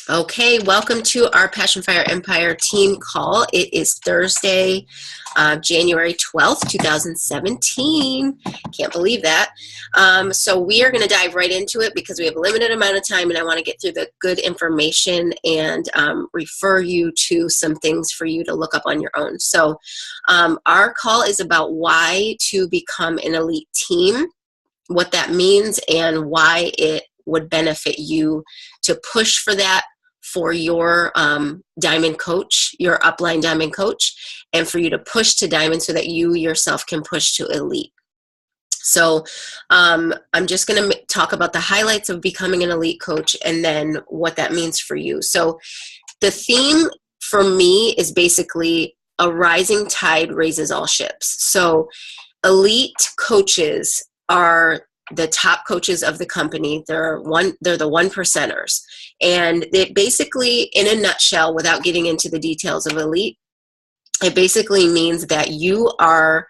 Okay, welcome to our Passion Fire Empire team call. It is Thursday, January 12th, 2017. Can't believe that. So we are going to dive right into it because we have a limited amount of time and I want to get through the good information and refer you to some things for you to look up on your own. So our call is about why to become an elite team, what that means, and why it would benefit you to push for that for your diamond coach, your upline diamond coach, and for you to push to diamond so that you yourself can push to elite. So I'm just going to talk about the highlights of becoming an elite coach and then what that means for you. So the theme for me is basically a rising tide raises all ships. So elite coaches are the top coaches of the company. They're the one percenters. And it basically, in a nutshell, without getting into the details of elite, it basically means that you are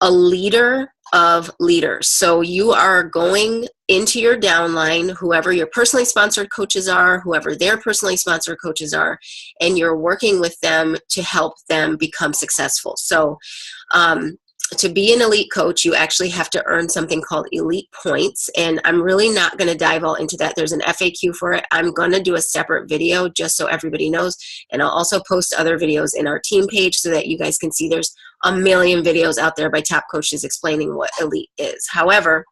a leader of leaders. So you are going into your downline, whoever your personally sponsored coaches are, whoever their personally sponsored coaches are, and you're working with them to help them become successful. So to be an elite coach, you actually have to earn something called elite points. And I'm really not going to dive all into that. There's an FAQ for it. I'm going to do a separate video just so everybody knows. And I'll also post other videos in our team page so that you guys can see there's a million videos out there by top coaches explaining what elite is. However,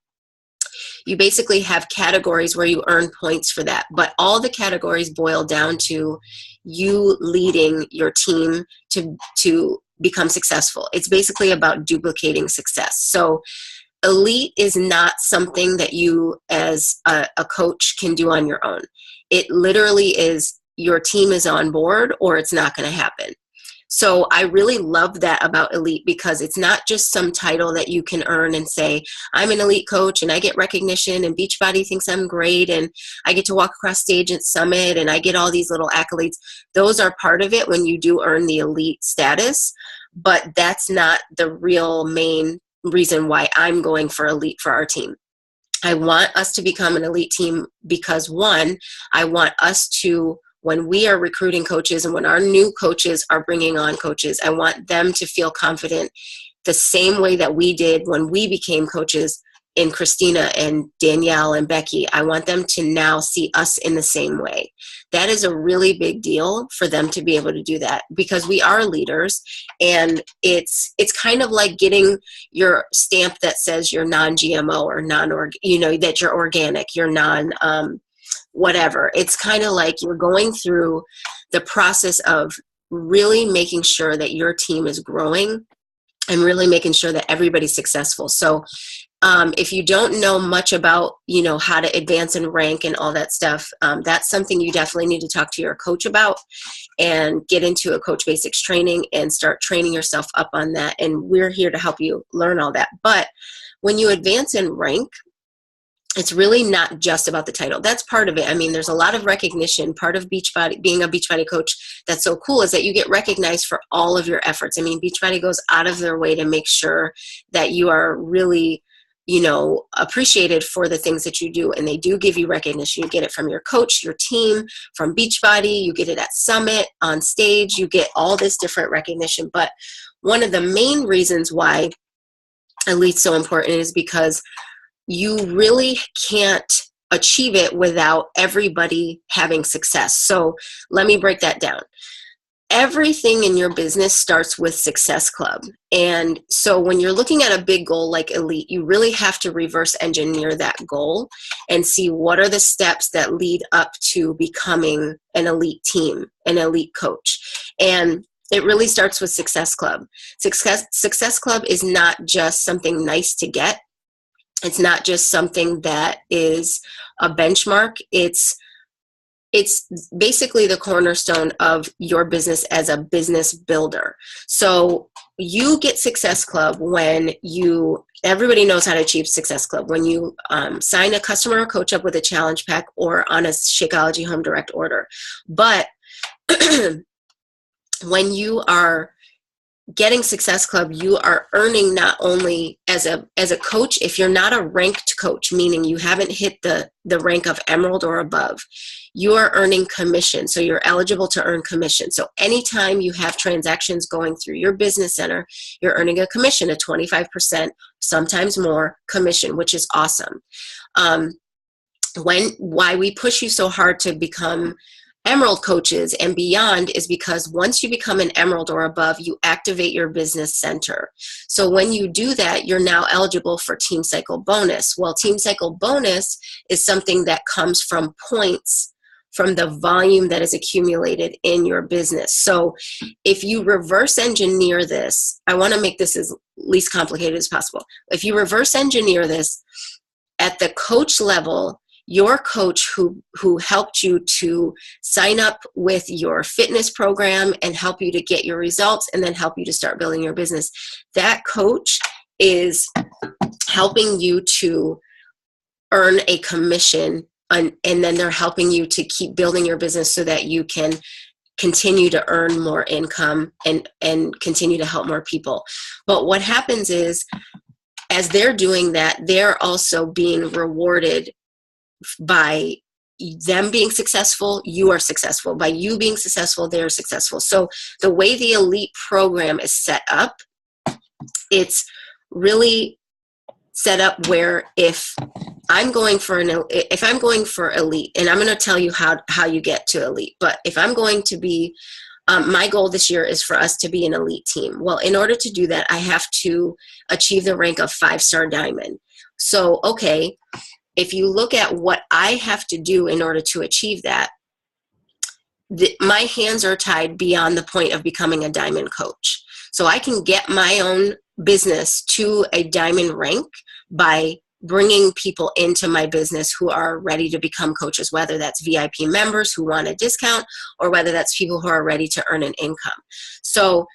you basically have categories where you earn points for that. But all the categories boil down to you leading your team to become successful. It's basically about duplicating success. So elite is not something that you as a coach can do on your own. It literally is your team is on board or it's not going to happen. So I really love that about elite because it's not just some title that you can earn and say, I'm an elite coach and I get recognition and Beachbody thinks I'm great and I get to walk across stage at Summit and I get all these little accolades. Those are part of it when you do earn the elite status, but that's not the real main reason why I'm going for elite for our team. I want us to become an elite team because, one, I want us to, when we are recruiting coaches and when our new coaches are bringing on coaches, I want them to feel confident the same way that we did when we became coaches in Christina and Danielle and Becky. I want them to now see us in the same way. That is a really big deal for them to be able to do that because we are leaders, and it's kind of like getting your stamp that says you're non-GMO or that you're organic, you're whatever. It's kind of like you're going through the process of really making sure that your team is growing and really making sure that everybody's successful. So if you don't know much about, how to advance and rank and all that stuff, that's something you definitely need to talk to your coach about and get into a coach basics training and start training yourself up on that. And we're here to help you learn all that. But when you advance and rank, it's really not just about the title. That's part of it. I mean, there's a lot of recognition. Part of Beachbody, being a Beachbody coach, that's so cool is that you get recognized for all of your efforts. I mean, Beachbody goes out of their way to make sure that you are really, appreciated for the things that you do. And they do give you recognition. You get it from your coach, your team, from Beachbody. You get it at Summit, on stage. You get all this different recognition. But one of the main reasons why Elite's so important is because you really can't achieve it without everybody having success. So let me break that down. Everything in your business starts with Success Club. And so when you're looking at a big goal like elite, you really have to reverse engineer that goal and see what are the steps that lead up to becoming an elite team, an elite coach. And it really starts with Success Club. Success Club is not just something nice to get. It's not just something that is a benchmark. It's basically the cornerstone of your business as a business builder. So you get Success Club when everybody knows how to achieve Success Club. When you sign a customer or coach up with a challenge pack or on a Shakeology home direct order. But when you are getting Success Club, you are earning not only as a coach, if you're not a ranked coach, meaning you haven't hit the rank of Emerald or above, you are earning commission. So you're eligible to earn commission. So anytime you have transactions going through your business center, you're earning a commission, a 25%, sometimes more commission, which is awesome. Why we push you so hard to become Emerald coaches and beyond is because once you become an Emerald or above, you activate your business center. So when you do that, you're now eligible for Team Cycle Bonus. Well, Team Cycle Bonus is something that comes from points from the volume that is accumulated in your business. So if you reverse engineer this, I want to make this as least complicated as possible. If you reverse engineer this at the coach level, your coach who helped you to sign up with your fitness program and help you to get your results and then help you to start building your business, that coach is helping you to earn a commission, and then they're helping you to keep building your business so that you can continue to earn more income and continue to help more people. But what happens is, as they're doing that, they're also being rewarded by them being successful. You are successful. By you being successful, they're successful. So the way the elite program is set up, it's really set up where if I'm going for elite, and I'm going to tell you how you get to elite, but if I'm going to be, my goal this year is for us to be an elite team. Well, in order to do that, I have to achieve the rank of 5-star diamond. So, okay, if you look at what I have to do in order to achieve that, my hands are tied beyond the point of becoming a diamond coach. So I can get my own business to a diamond rank by bringing people into my business who are ready to become coaches, whether that's VIP members who want a discount or whether that's people who are ready to earn an income. So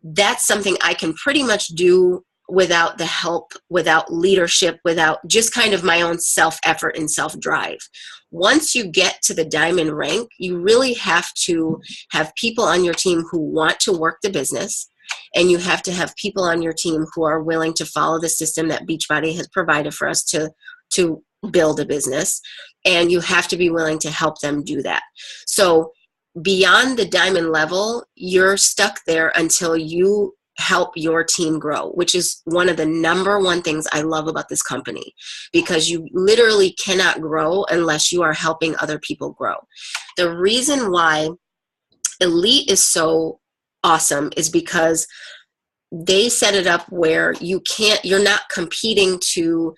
that's something I can pretty much do without the help, without leadership, without just kind of my own self-effort and self-drive. Once you get to the diamond rank, you really have to have people on your team who want to work the business, and you have to have people on your team who are willing to follow the system that Beachbody has provided for us to build a business, and you have to be willing to help them do that. So beyond the diamond level, you're stuck there until you help your team grow, which is one of the number one things I love about this company, because you literally cannot grow unless you are helping other people grow. The reason why elite is so awesome is because they set it up where you're not competing to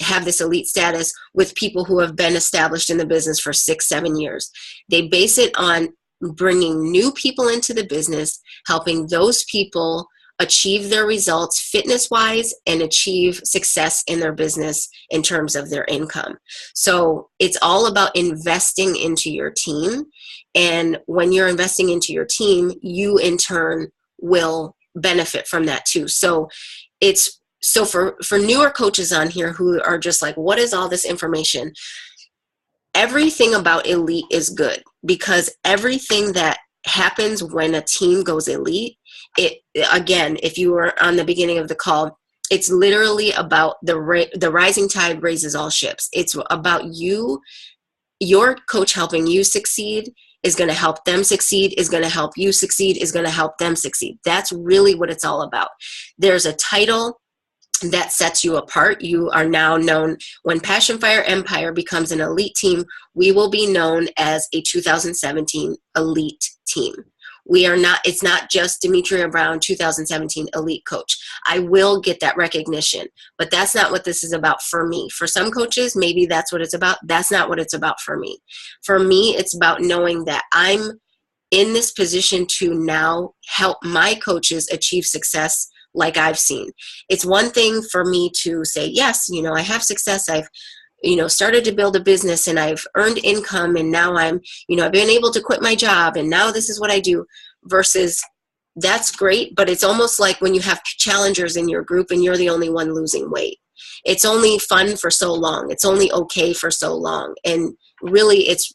have this elite status with people who have been established in the business for 6-7 years. They base it on bringing new people into the business, helping those people achieve their results fitness-wise and achieve success in their business in terms of their income. So it's all about investing into your team. And when you're investing into your team, you in turn will benefit from that too. So for newer coaches on here who are just like, what is all this information? Everything about elite is good, because everything that happens when a team goes elite, again, if you were on the beginning of the call, it's literally about the rising tide raises all ships. It's about your coach helping you succeed is going to help them succeed, is going to help you succeed, is going to help them succeed. That's really what it's all about. There's a title that sets you apart. You are now known. When Passion Fire Empire becomes an elite team, we will be known as a 2017 elite team. It's not just Demetria Brown 2017 elite coach. I will get that recognition, but that's not what this is about for me. For some coaches, maybe that's what it's about. That's not what it's about for me. For me, it's about knowing that I'm in this position to now help my coaches achieve success like I've seen. It's one thing for me to say, yes, I have success. I've, started to build a business and I've earned income, and now I've been able to quit my job and now this is what I do, versus that's great. But it's almost like when you have challengers in your group and you're the only one losing weight. It's only fun for so long. It's only okay for so long. And really it's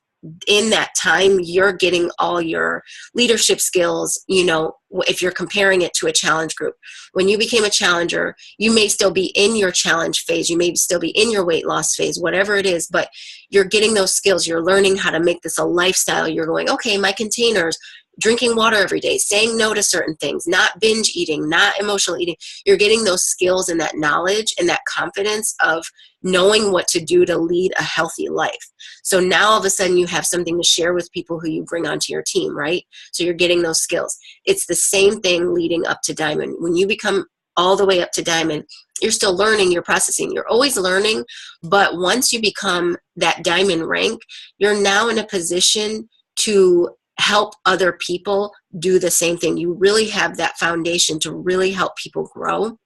in that time, you're getting all your leadership skills. If you're comparing it to a challenge group, when you became a challenger, you may still be in your challenge phase. You may still be in your weight loss phase, whatever it is, but you're getting those skills. You're learning how to make this a lifestyle. You're going, okay, my containers, drinking water every day, saying no to certain things, not binge eating, not emotional eating. You're getting those skills and that knowledge and that confidence of knowing what to do to lead a healthy life. So now all of a sudden you have something to share with people who you bring onto your team, right? So you're getting those skills. It's the same thing leading up to Diamond. When you become all the way up to Diamond, you're still learning, you're processing, you're always learning. But once you become that Diamond rank, you're now in a position to help other people do the same thing. You really have that foundation to really help people grow,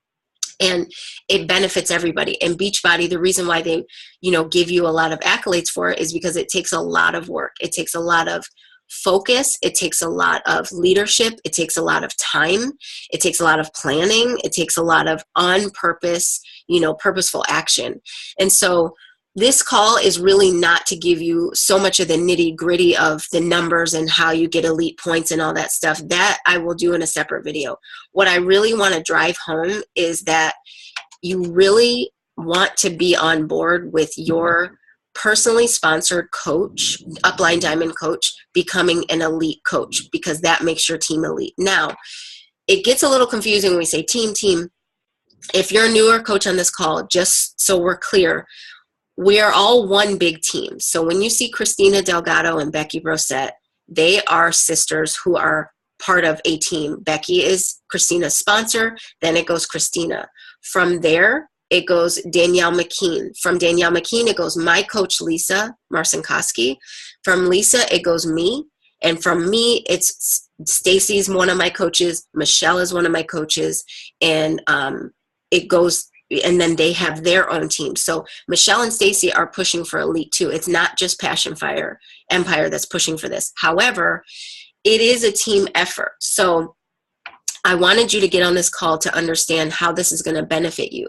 and it benefits everybody. And Beachbody, the reason why they, give you a lot of accolades for it is because it takes a lot of work. It takes a lot of focus. It takes a lot of leadership. It takes a lot of time. It takes a lot of planning. It takes a lot of on purpose, purposeful action. And so this call is really not to give you so much of the nitty gritty of the numbers and how you get elite points and all that stuff. That I will do in a separate video. What I really want to drive home is that you really want to be on board with your personally sponsored coach, Upline Diamond coach, becoming an elite coach, because that makes your team elite. Now, it gets a little confusing when we say team. If you're a newer coach on this call, just so we're clear, we are all one big team. So when you see Christina Delgado and Becky Brosette, they are sisters who are part of a team. Becky is Christina's sponsor. Then it goes Christina. From there, it goes Danielle McKean. From Danielle McKean, it goes my coach, Lisa Marcinkoski. From Lisa, it goes me. And from me, it's Stacy's one of my coaches. Michelle is one of my coaches. And it goes, and then they have their own team. So Michelle and Stacy are pushing for elite too. It's not just Passion Fire Empire that's pushing for this. However, it is a team effort. So I wanted you to get on this call to understand how this is going to benefit you.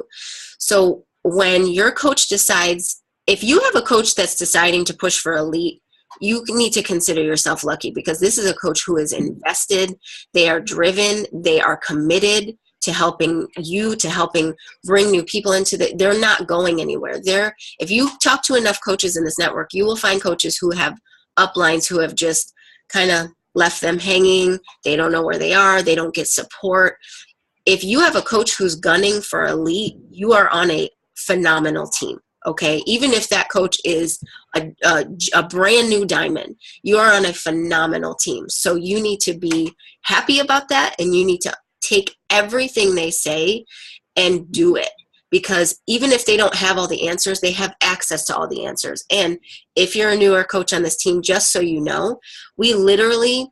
So when your coach decides, if you have a coach that's deciding to push for elite, you need to consider yourself lucky, because this is a coach who is invested. They are driven. They are committed to helping you, to helping bring new people into they're not going anywhere. If you talk to enough coaches in this network, you will find coaches who have uplines who have just kind of left them hanging. They don't know where they are. They don't get support. If you have a coach who's gunning for elite, you are on a phenomenal team. Okay, even if that coach is a brand new diamond, you are on a phenomenal team. So you need to be happy about that, and you need to take everything they say and do it, because even if they don't have all the answers, they have access to all the answers. And if you're a newer coach on this team, just so you know, we literally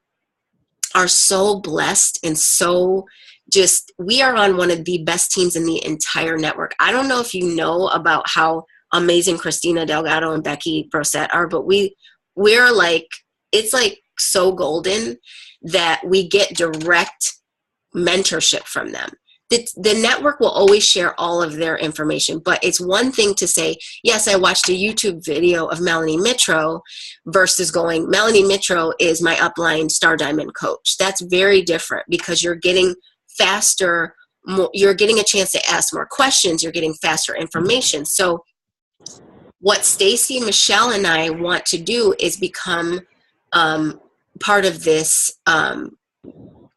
are so blessed and so we are on one of the best teams in the entire network. I don't know if you know about how amazing Christina Delgado and Becky Brosette are, but we're like, it's like so golden that we get direct mentorship from them. The network will always share all of their information, but it's one thing to say, yes, I watched a YouTube video of Melanie Mitro, versus going, Melanie Mitro is my upline Star Diamond coach. That's very different, because you're getting faster, you're getting a chance to ask more questions, you're getting faster information. So what Stacy, Michelle, and I want to do is become part of this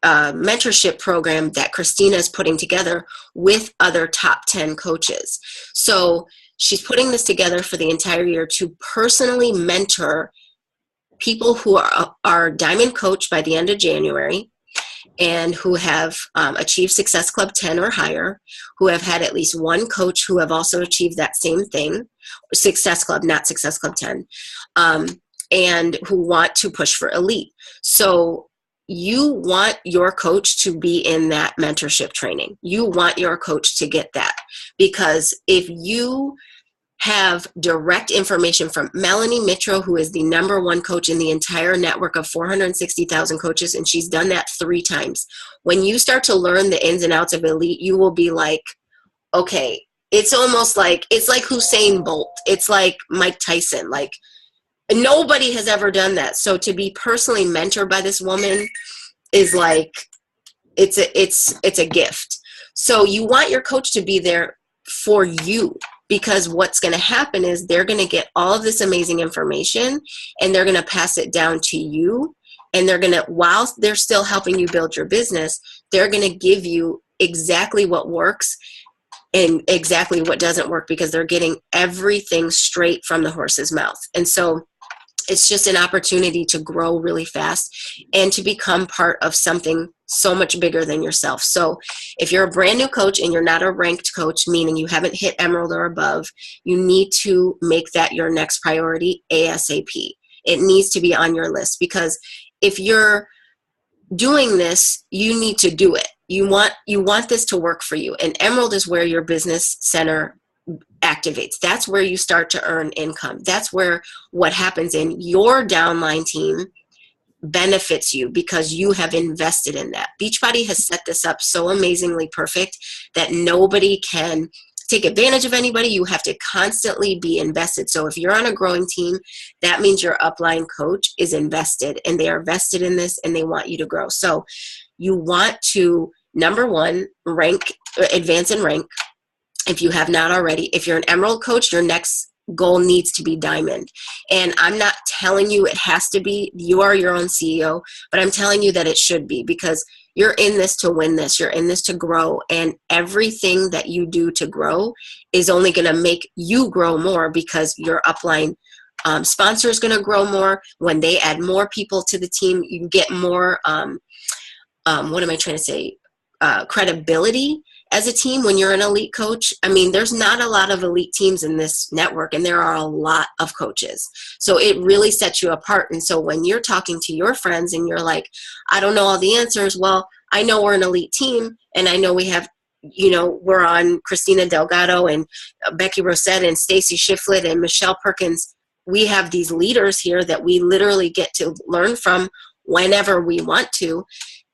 mentorship program that Christina is putting together with other top 10 coaches. So she's putting this together for the entire year to personally mentor people who are Diamond Coach by the end of January, and who have achieved Success Club 10 or higher, who have had at least one coach who have also achieved that same thing, Success Club, not Success Club 10, and who want to push for elite. So you want your coach to be in that mentorship training. You want your coach to get that, because if you have direct information from Melanie Mitro, who is the #1 coach in the entire network of 460,000 coaches, and she's done that 3 times. When you start to learn the ins and outs of elite, you will be like, okay, it's almost like, it's like Usain Bolt. It's like Mike Tyson. Like, Nobody has ever done that. So to be personally mentored by this woman is like, it's a gift. So you want your coach to be there for you, because what's going to happen is they're going to get all of this amazing information and they're going to pass it down to you. And they're going to, while they're still helping you build your business, they're going to give you exactly what works and exactly what doesn't work, because they're getting everything straight from the horse's mouth. And so it's just an opportunity to grow really fast and to become part of something so much bigger than yourself. So if you're a brand new coach and you're not a ranked coach, meaning you haven't hit Emerald or above, you need to make that your next priority ASAP. It needs to be on your list, because if you're doing this, you need to do it. You want this to work for you. And Emerald is where your business center activates. That's where you start to earn income. That's where what happens in your downline team benefits you, because you have invested in that. Beachbody has set this up so amazingly perfect that nobody can take advantage of anybody. You have to constantly be invested. So if you're on a growing team, that means your upline coach is invested, and they are vested in this and they want you to grow. So you want to, number one, advance and rank. If you have not already, if you're an Emerald coach, your next goal needs to be Diamond. And I'm not telling you it has to be. You are your own CEO, but I'm telling you that it should be, because you're in this to win this. You're in this to grow. And everything that you do to grow is only going to make you grow more, because your upline sponsor is going to grow more. When they add more people to the team, you get more, what am I trying to say? Credibility as a team when you're an elite coach. I mean, there's not a lot of elite teams in this network, and there are a lot of coaches. So it really sets you apart. And so when you're talking to your friends and you're like, I don't know all the answers. Well, I know we're an elite team, and I know we have, we're on Christina Delgado and Becky Rosette and Stacy Shiflett and Michelle Perkins. We have these leaders here that we literally get to learn from whenever we want to.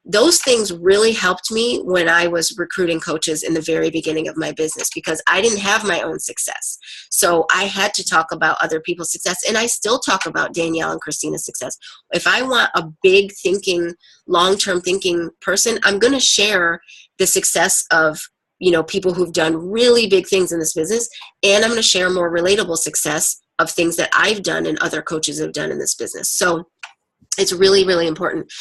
Those things really helped me when I was recruiting coaches in the very beginning of my business, because I didn't have my own success. So I had to talk about other people's success, and I still talk about Danielle and Christina's success. If I want a big thinking, long-term thinking person, I'm going to share the success of, people who've done really big things in this business, and I'm going to share more relatable success of things that I've done and other coaches have done in this business. So it's really, really important.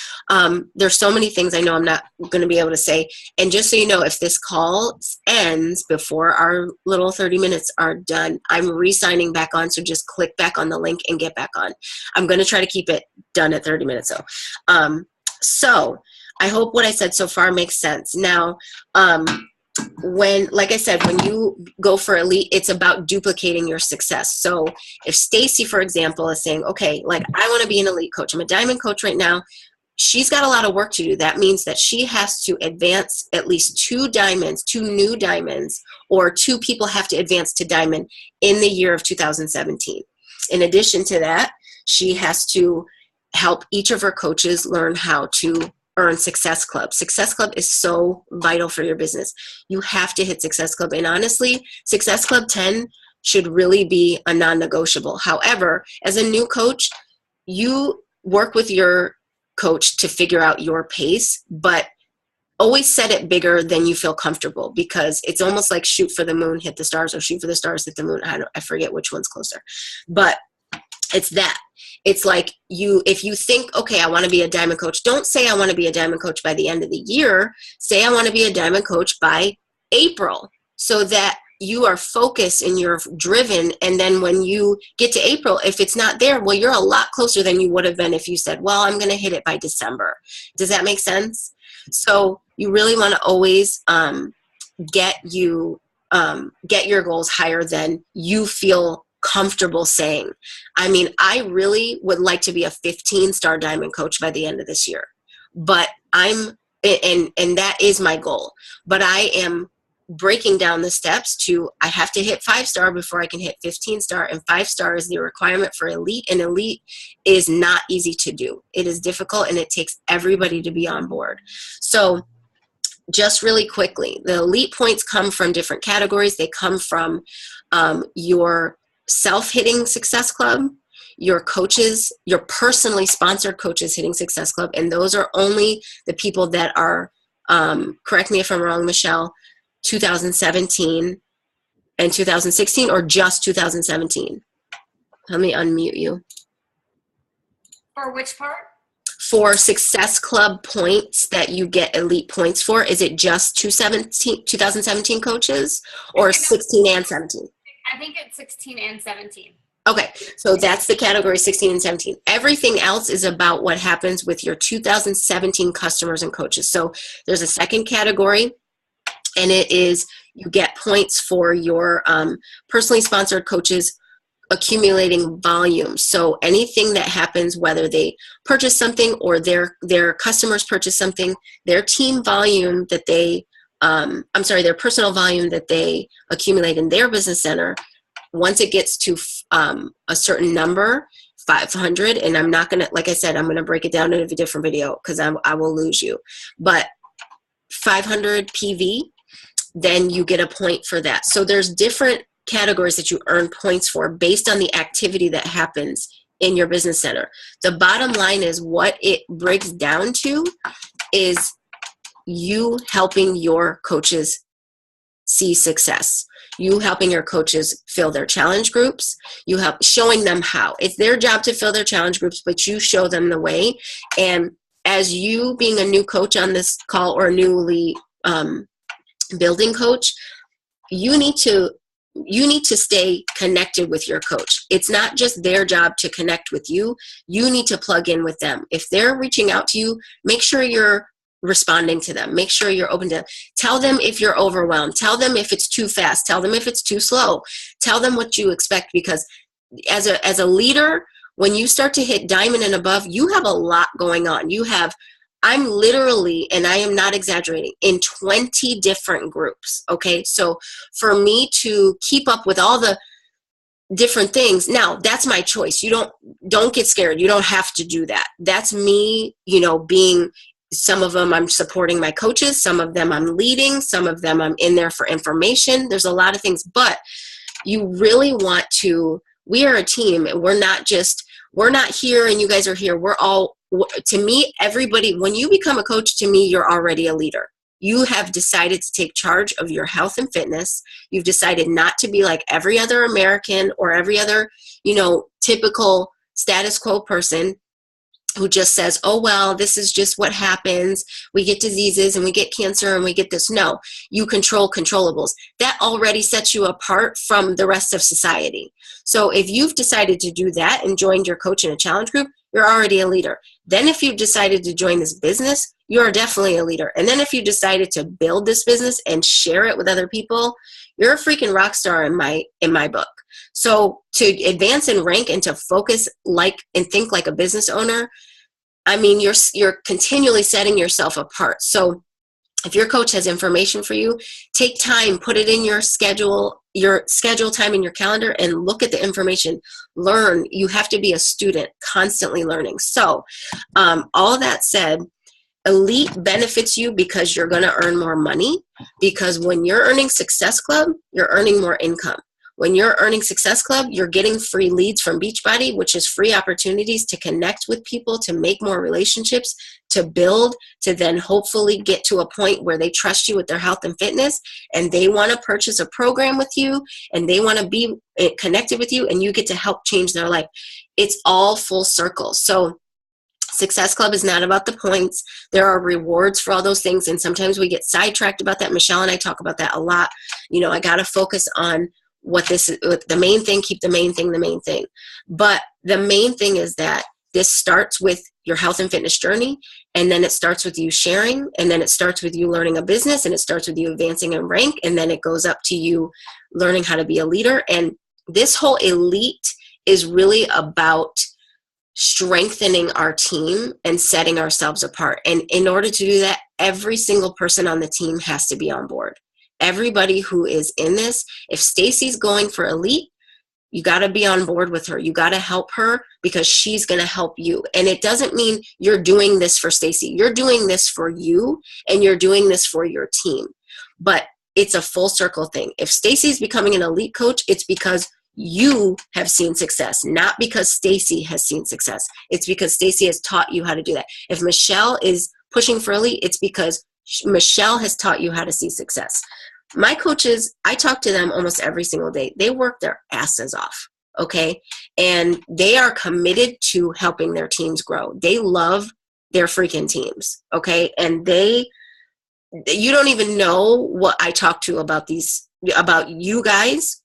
There's so many things I know I'm not going to be able to say. And just so you know, if this call ends before our little 30 minutes are done, I'm re-signing back on. So just click back on the link and get back on. I'm going to try to keep it done at 30 minutes though. So I hope what I said so far makes sense. Now, like I said, when you go for elite, it's about duplicating your success. So if Stacy, for example, is saying, okay, like I want to be an elite coach, I'm a diamond coach right now, she's got a lot of work to do. That means that she has to advance at least 2 new diamonds, or 2 people have to advance to diamond in the year of 2017. In addition to that, she has to help each of her coaches learn how to earn Success Club. Success Club is so vital for your business. You have to hit Success Club. And honestly, Success Club 10 should really be a non-negotiable. However, as a new coach, you work with your coach to figure out your pace, but always set it bigger than you feel comfortable, because it's almost like shoot for the moon, hit the stars, or shoot for the stars, hit the moon. I forget which one's closer, but it's that. It's like if you think, okay, I want to be a diamond coach, don't say I want to be a diamond coach by the end of the year. Say I want to be a diamond coach by April, so that you are focused and you're driven. And then when you get to April, if it's not there, well, you're a lot closer than you would have been if you said, well, I'm going to hit it by December. Does that make sense? So you really want to always get your goals higher than you feel comfortable saying. I mean, I really would like to be a 15-star diamond coach by the end of this year, but and that is my goal, but I am breaking down the steps to, I have to hit 5-star before I can hit 15-star, and 5-star is the requirement for elite, and elite is not easy to do. It is difficult, and it takes everybody to be on board. So just really quickly, the elite points come from different categories. They come from your self-hitting Success Club, your coaches, your personally sponsored coaches hitting Success Club, and those are only the people that are, correct me if I'm wrong, Michelle, 2017 and 2016, or just 2017? Let me unmute you. For which part? For Success Club points that you get elite points for, is it just 2017 coaches, or 16 and 17? I think it's 16 and 17. Okay, so that's the category 16 and 17. Everything else is about what happens with your 2017 customers and coaches. So there's a second category, and it is you get points for your personally sponsored coaches accumulating volume. So anything that happens, whether they purchase something or their customers purchase something, their team volume that they, their personal volume that they accumulate in their business center, once it gets to a certain number, 500, and I'm not going to, like I said, I'm going to break it down in a different video because I will lose you. But 500 PV, then you get a point for that. So there's different categories that you earn points for based on the activity that happens in your business center. The bottom line is what it breaks down to is you helping your coaches see success. You helping your coaches fill their challenge groups. You help showing them how. It's their job to fill their challenge groups, but you show them the way. And as you being a new coach on this call, or a newly building coach, you need to stay connected with your coach. It's not just their job to connect with you. You need to plug in with them. If they're reaching out to you, make sure you're responding to them. Make sure you're open to them. Tell them if you're overwhelmed. Tell them if it's too fast. Tell them if it's too slow. Tell them what you expect, because as a leader, when you start to hit diamond and above, you have a lot going on. I'm literally, and I am not exaggerating, in 20 different groups, okay? So for me to keep up with all the different things, now that's my choice. You don't get scared. You don't have to do that. That's me, being, some of them I'm supporting my coaches, some of them I'm leading, some of them I'm in there for information. There's a lot of things, but you really want to, we are a team, and we're not here and you guys are here. We're all, to me, everybody, when you become a coach, to me, you're already a leader. You have decided to take charge of your health and fitness. You've decided not to be like every other American or every other, typical status quo person who just says, oh, well, this is just what happens. We get diseases and we get cancer and we get this. No, you control controllables. That already sets you apart from the rest of society. So if you've decided to do that and joined your coach in a challenge group, you're already a leader. Then if you've decided to join this business, you're definitely a leader. And then if you decided to build this business and share it with other people, you're a freaking rock star in my book. So to advance in rank and to focus and think like a business owner, I mean, you're continually setting yourself apart. So if your coach has information for you, take time, put it in your schedule time in your calendar, and look at the information. Learn. You have to be a student, constantly learning. So all of that said, Elite benefits you because you're going to earn more money, because when you're earning Success Club, you're earning more income. When you're earning Success Club, you're getting free leads from Beachbody, which is free opportunities to connect with people, to make more relationships, to build, to then hopefully get to a point where they trust you with their health and fitness, and they want to purchase a program with you, and they want to be connected with you, and you get to help change their life. It's all full circle. So Success Club is not about the points. There are rewards for all those things, and sometimes we get sidetracked about that. Michelle and I talk about that a lot. I got to focus on what this is, the main thing, keep the main thing the main thing. But the main thing is that this starts with your health and fitness journey, and then it starts with you sharing, and then it starts with you learning a business, and it starts with you advancing in rank, and then it goes up to you learning how to be a leader. And this whole elite is really about strengthening our team and setting ourselves apart. And in order to do that, every single person on the team has to be on board. Everybody who is in this, if Stacy's going for elite, you got to be on board with her. You got to help her because she's going to help you. And it doesn't mean you're doing this for Stacy. You're doing this for you, and you're doing this for your team. But it's a full circle thing. If Stacy's becoming an elite coach, it's because you have seen success, not because Stacy has seen success. It's because Stacy has taught you how to do that. If Michelle is pushing for elite, it's because Michelle has taught you how to see success. My coaches, I talk to them almost every single day. They work their asses off, okay? And they are committed to helping their teams grow. They love their freaking teams, okay? And you don't even know what I talk to about you guys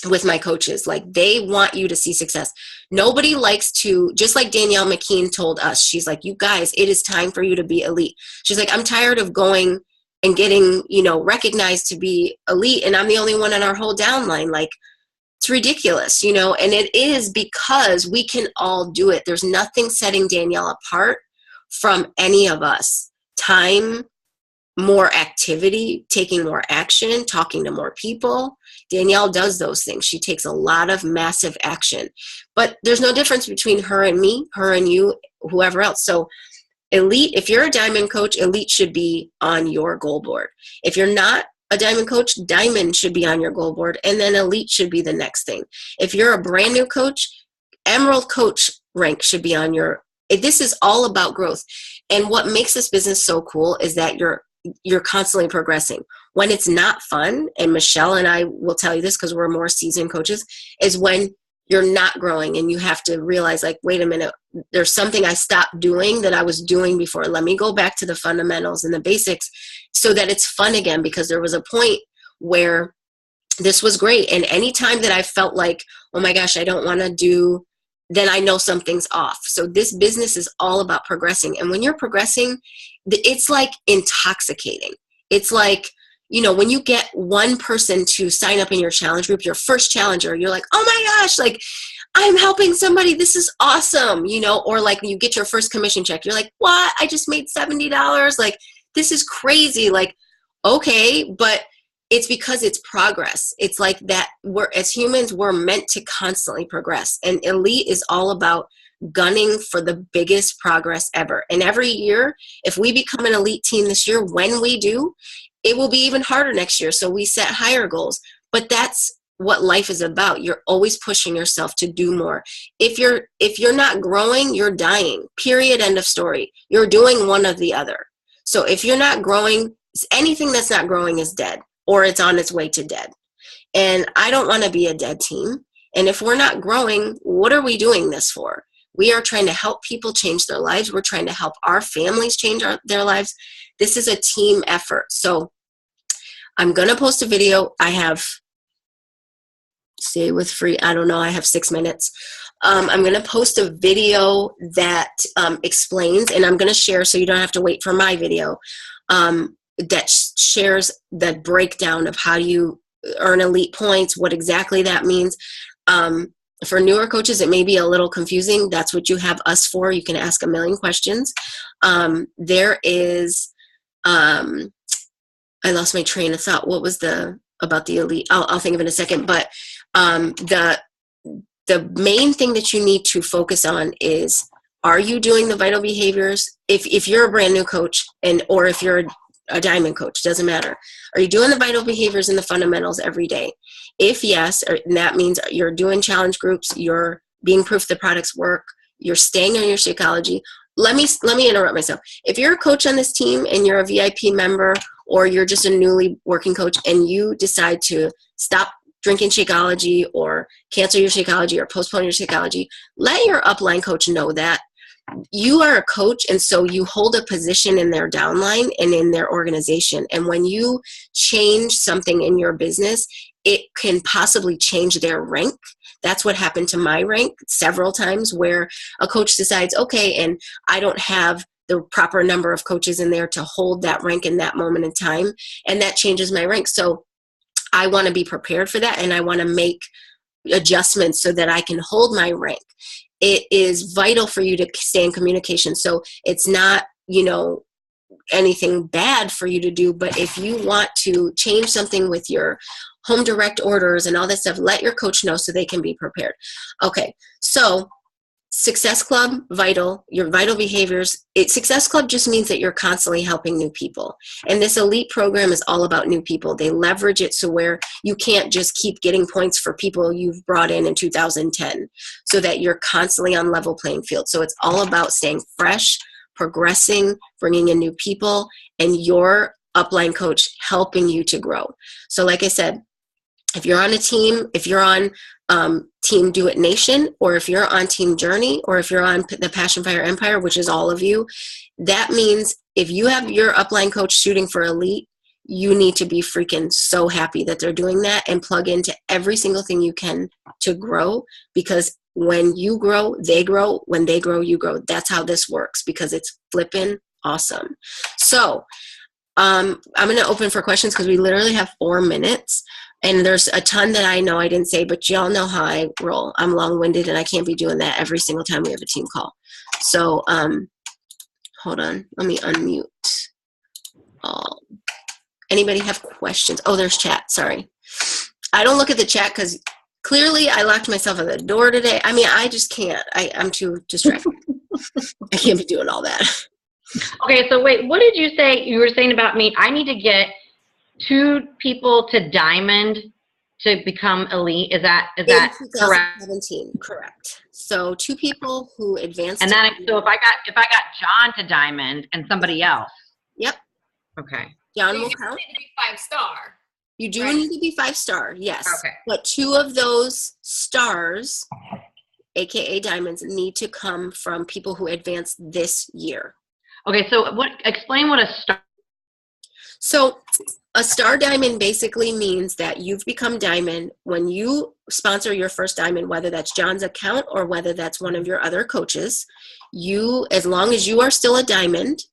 with my coaches. Like, they want you to see success. Nobody likes to, just like Danielle McKean told us, she's like, you guys, it is time for you to be elite. She's like, I'm tired of going and getting, recognized to be elite, and I'm the only one in our whole downline. Like, it's ridiculous, and it is, because we can all do it. There's nothing setting Danielle apart from any of us. Time, more activity, taking more action, talking to more people. Danielle does those things. She takes a lot of massive action. But there's no difference between her and me, her and you, whoever else. So elite, if you're a diamond coach, elite should be on your goal board. If you're not a diamond coach, diamond should be on your goal board, and then elite should be the next thing. If you're a brand new coach, emerald coach rank should be on your. This is all about growth. And what makes this business so cool is that you're constantly progressing. When it's not fun, and Michelle and I will tell you this because we're more seasoned coaches, is when you're not growing and you have to realize, like, wait a minute, there's something I stopped doing that I was doing before. Let me go back to the fundamentals and the basics so that it's fun again, because there was a point where this was great. And anytime that I felt like, oh my gosh, I don't want to do, then I know something's off. So this business is all about progressing. And when you're progressing, it's like intoxicating. It's like, when you get one person to sign up in your challenge group, your first challenger, you're like, oh my gosh, like, I'm helping somebody. This is awesome. Or like you get your first commission check. You're like, what? I just made $70. Like, this is crazy. Like, okay, but it's because it's progress. It's like that. As humans, we're meant to constantly progress. And elite is all about gunning for the biggest progress ever. And every year, if we become an elite team this year, when we do, it will be even harder next year. So we set higher goals. But that's what life is about. You're always pushing yourself to do more. If you're not growing, you're dying. Period. End of story. You're doing one or the other. So if you're not growing, anything that's not growing is dead, or it's on its way to dead. And I don't want to be a dead team. And if we're not growing, what are we doing this for? We are trying to help people change their lives. We're trying to help our families change their lives. This is a team effort. So I'm going to post a video. I have, stay with free, I don't know, I have 6 minutes. I'm going to post a video that explains, and I'm going to share so you don't have to wait for my video, that shares the breakdown of how you earn elite points, what exactly that means. For newer coaches, it may be a little confusing. That's what you have us for. You can ask a million questions. There is, I lost my train of thought. What was about the elite? I'll think of it in a second. But the main thing that you need to focus on is, are you doing the vital behaviors? If you're a brand new coach, or if you're a diamond coach, doesn't matter. Are you doing the vital behaviors and the fundamentals every day? If yes, and that means you're doing challenge groups, you're being proof the products work, you're staying on your Shakeology. Let me interrupt myself. If you're a coach on this team and you're a VIP member, or you're just a newly working coach and you decide to stop drinking Shakeology or cancel your Shakeology or postpone your Shakeology, let your upline coach know that you are a coach, and so you hold a position in their downline and in their organization. And when you change something in your business, it can possibly change their rank. That's what happened to my rank several times, where a coach decides, okay, and I don't have the proper number of coaches in there to hold that rank in that moment in time, and that changes my rank. So I want to be prepared for that, and I want to make adjustments so that I can hold my rank. It is vital for you to stay in communication. So it's not, anything bad for you to do, but if you want to change something with your home direct orders and all that stuff, let your coach know so they can be prepared. Okay, so Success Club, vital, your vital behaviors. Success Club just means that you're constantly helping new people. And this elite program is all about new people. They leverage it so where you can't just keep getting points for people you've brought in 2010, so that you're constantly on level playing field. So it's all about staying fresh, progressing, bringing in new people, and your upline coach helping you to grow. So like I said, if you're on a team, if you're on Team Do It Nation, or if you're on Team Journey, or if you're on the Passion Fire Empire, which is all of you, that means if you have your upline coach shooting for elite, you need to be freaking so happy that they're doing that and plug into every single thing you can to grow, because when you grow, they grow. When they grow, you grow. That's how this works, because it's flipping awesome. So I'm going to open for questions because we literally have 4 minutes. And there's a ton that I know I didn't say, but y'all know how I roll. I'm long-winded, and I can't be doing that every single time we have a team call. So hold on. Let me unmute. Anybody have questions? Oh, there's chat. Sorry. I don't look at the chat because clearly I locked myself at the door today. I mean, I just can't. I'm too distracted. I can't be doing all that. Okay, so wait, what did you say? You were saying about me, I need to get 2 people to diamond to become elite. Is that correct? 2017, correct. So 2 people who advanced. And then, so if I got John to diamond and somebody else. Yep. Okay. John So will you count. need to be 5-star. You do Right. need to be 5-star, yes. Okay. But 2 of those stars, aka diamonds, need to come from people who advanced this year. Okay, so explain what a star. So a star diamond basically means that you've become diamond when you sponsor your first diamond, whether that's John's account or whether that's one of your other coaches. You, as long as you are still a diamond,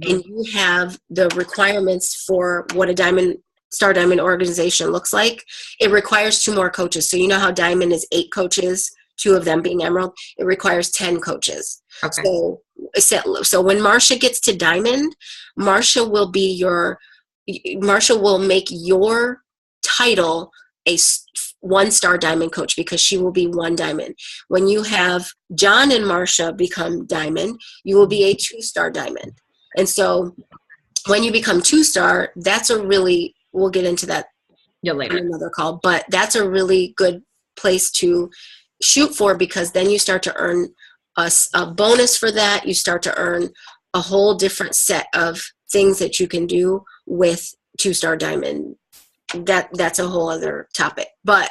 and you have the requirements for what a diamond, star diamond organization looks like, it requires 2 more coaches. So you know how diamond is 8 coaches, 2 of them being emerald. It requires 10 coaches. Okay. So when Marcia gets to diamond, Marcia will make your title a 1-star diamond coach, because she will be 1 diamond. When you have John and Marcia become diamond, you will be a 2-star diamond. And so when you become 2-star, we'll get into that later in another call, but that's a really good place to shoot for, because then you start to earn a bonus for that. You start to earn a whole different set of things that you can do with 2-star diamond. That's a whole other topic. But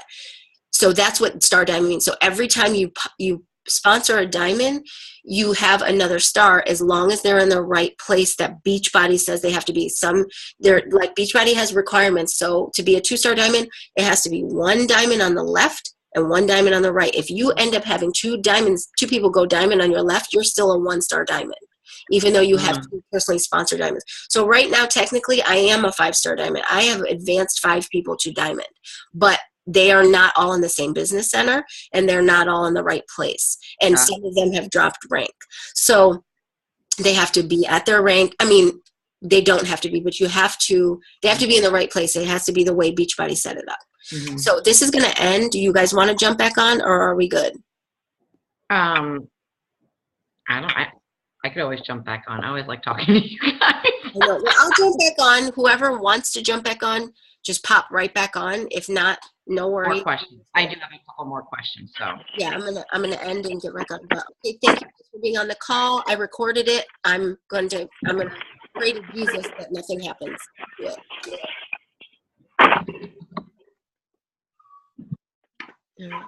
so that's what star diamond means. So every time you sponsor a diamond, you have another star, as long as they're in the right place that Beachbody says they have to be. Like Beachbody has requirements. So to be a 2-star diamond, it has to be 1 diamond on the left and 1 diamond on the right. If you end up having 2 diamonds, 2 people go diamond on your left, you're still a 1-star diamond, even though you have 2 personally sponsored diamonds. So right now, technically, I am a 5-star diamond. I have advanced 5 people to diamond, but they are not all in the same business center, and they're not all in the right place. And some of them have dropped rank. So they have to be at their rank. I mean, they don't have to be, but they have to be in the right place. It has to be the way Beachbody set it up. Mm-hmm. So this is going to end. Do you guys want to jump back on, or are we good? I could always jump back on. I always like talking to you guys. Well, I'll jump back on. Whoever wants to jump back on, just pop right back on. If not, no worries. More questions. I do have a couple more questions. So yeah, I'm gonna end and get back on. But okay, thank you for being on the call. I recorded it. I'm gonna pray to Jesus that nothing happens. Yeah.